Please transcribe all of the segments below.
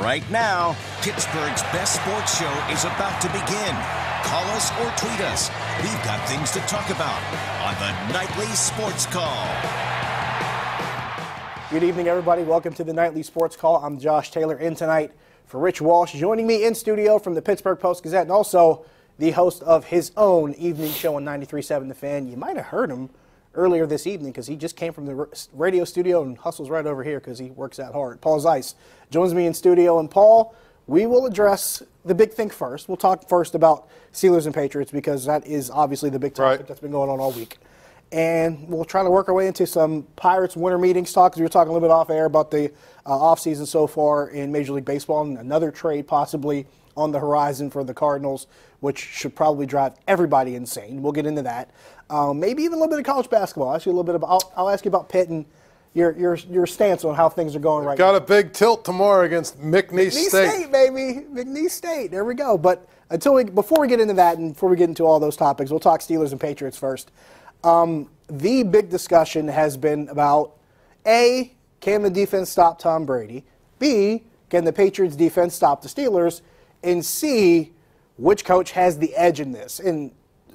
Right now, Pittsburgh's best sports show is about to begin. Call us or tweet us. We've got things to talk about on the Nightly Sports Call. Good evening, everybody. Welcome to the Nightly Sports Call. I'm Josh Taylor, in tonight for Rich Walsh. Joining me in studio from the Pittsburgh Post-Gazette, and also the host of his own evening show on 93.7 The Fan. You might have heard him earlier this evening because he just came from the radio studio and hustles right over here because he works out hard. Paul Zeiss joins me in studio. And Paul, we will address the big thing first. We'll talk first about Steelers and Patriots because that is obviously the big topic that's been going on all week. And we'll try to work our way into some Pirates winter meetings talk because we were talking a little bit off air about the offseason so far in Major League Baseball and another trade possibly on the horizon for the Cardinals, which should probably drive everybody insane. We'll get into that. Maybe even a little bit of college basketball. I'll ask you about Pitt and your stance on how things are going right now. Got a big tilt tomorrow against McNeese State. McNeese State, baby. McNeese State. There we go. But before we get into that and before we get into all those topics, we'll talk Steelers and Patriots first. The big discussion has been about, A, can the defense stop Tom Brady? B, can the Patriots defense stop the Steelers? And C, which coach has the edge in this? And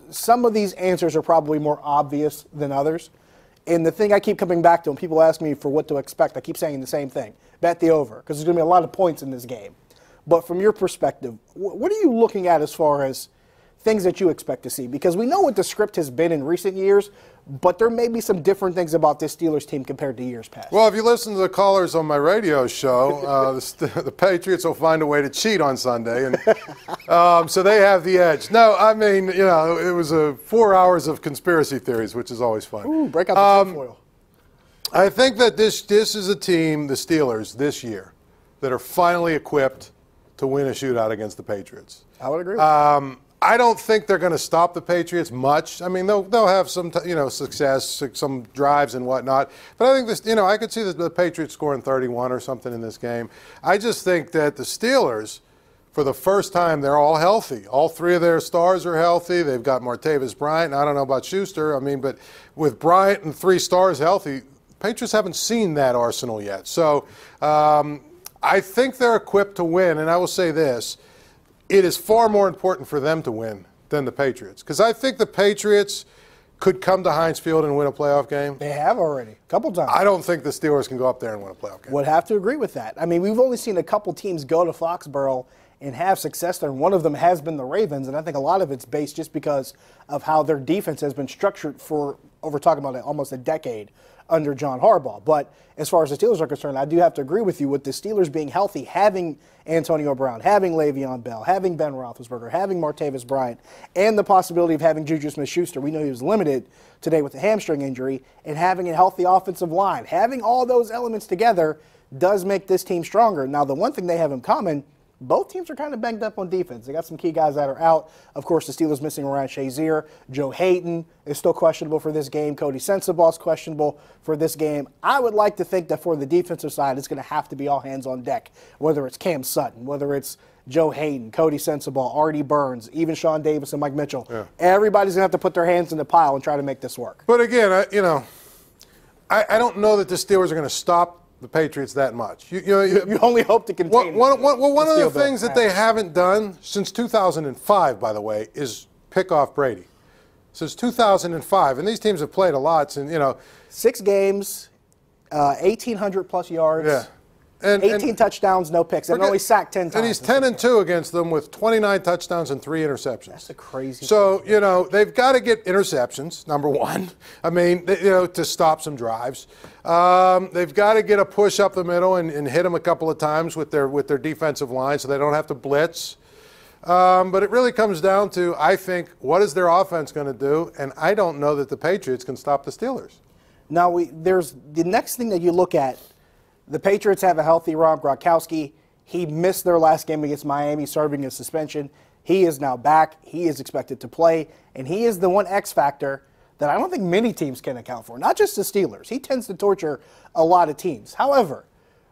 some of these answers are probably more obvious than others. And the thing I keep coming back to when people ask me for what to expect, I keep saying the same thing. Bet the over, because there's going to be a lot of points in this game. But from your perspective, what are you looking at as far as things that you expect to see? Because we know what the script has been in recent years, but there may be some different things about this Steelers team compared to years past. Well, if you listen to the callers on my radio show, the Patriots will find a way to cheat on Sunday, and so they have the edge. No, I mean, it was 4 hours of conspiracy theories, which is always fun. Ooh, break out the tinfoil. I think that this is a team, the Steelers, this year, that are finally equipped to win a shootout against the Patriots. I would agree with that. I don't think they're going to stop the Patriots much. I mean, they'll have some success, some drives and whatnot. But I think this, I could see the Patriots scoring 31 or something in this game. I just think that the Steelers, for the first time, they're all healthy. All three of their stars are healthy. They've got Martavis Bryant. I don't know about Schuster. I mean, but with Bryant and three stars healthy, Patriots haven't seen that arsenal yet. So I think they're equipped to win. And I will say this. It is far more important for them to win than the Patriots. Because I think the Patriots could come to Heinz Field and win a playoff game. They have already, a couple times. I don't think the Steelers can go up there and win a playoff game. Would have to agree with that. I mean, we've only seen a couple teams go to Foxborough and have success there. And one of them has been the Ravens, and I think a lot of it's based just because of how their defense has been structured for, we're talking about almost a decade, under John Harbaugh. But as far as the Steelers are concerned, I do have to agree with you with the Steelers being healthy, having Antonio Brown, having Le'Veon Bell, having Ben Roethlisberger, having Martavis Bryant, and the possibility of having Juju Smith-Schuster. We know he was limited today with a hamstring injury, and having a healthy offensive line. Having all those elements together does make this team stronger. Now, the one thing they have in common, both teams are kind of banged up on defense. They got some key guys that are out. Of course, the Steelers missing Ryan Shazier. Joe Hayden is still questionable for this game. Cody Sensabaugh is questionable for this game. I would like to think that for the defensive side, it's going to have to be all hands on deck, whether it's Cam Sutton, whether it's Joe Hayden, Cody Sensabaugh, Artie Burns, even Sean Davis and Mike Mitchell. Yeah. Everybody's going to have to put their hands in the pile and try to make this work. But again, I don't know that the Steelers are going to stop the Patriots that much. You only hope to contain one of the things that they haven't done since 2005, by the way, is pick off Brady. Since 2005, and these teams have played a lot. And 6 games, 1,800 plus yards. Yeah. 18 touchdowns, no picks. And only sacked 10 times. And he's 10-2 against them with 29 touchdowns and 3 interceptions. That's a crazy. So, they've got to get interceptions, number one. I mean, to stop some drives. They've got to get a push up the middle and hit them a couple of times with their defensive line so they don't have to blitz. But it really comes down to, I think, what is their offense going to do? And I don't know that the Patriots can stop the Steelers. Now, there's the next thing that you look at. The Patriots have a healthy Rob Gronkowski. He missed their last game against Miami, serving a suspension. He is now back. He is expected to play. And he is the one X factor that I don't think many teams can account for, not just the Steelers. He tends to torture a lot of teams. However,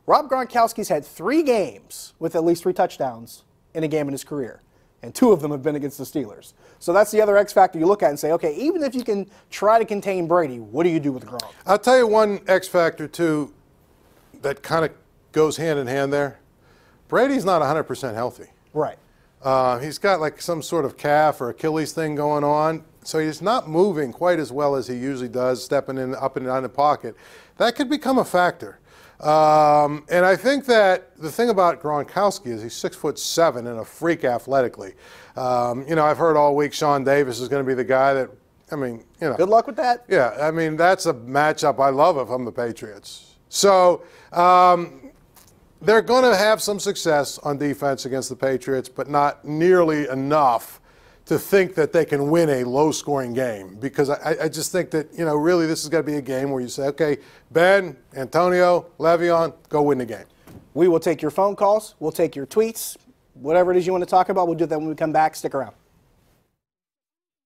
Rob Gronkowski's had 3 games with at least 3 touchdowns in a game in his career, and 2 of them have been against the Steelers. So that's the other X factor you look at and say, okay, even if you can try to contain Brady, what do you do with Gronk? I'll tell you one X factor, too, that kind of goes hand in hand there. Brady's not 100% healthy. Right. He's got like some sort of calf or Achilles thing going on, so he's not moving quite as well as he usually does, stepping in up and down the pocket. That could become a factor. And I think that the thing about Gronkowski is he's 6'7" and a freak athletically. I've heard all week Sean Davis is going to be the guy that, Good luck with that. Yeah, that's a matchup I love if I'm the Patriots. So they're going to have some success on defense against the Patriots, but not nearly enough to think that they can win a low-scoring game, because I just think that, really this is going to be a game where you say, okay, Ben, Antonio, Le'Veon, go win the game. We will take your phone calls. We'll take your tweets. Whatever it is you want to talk about, we'll do that when we come back. Stick around.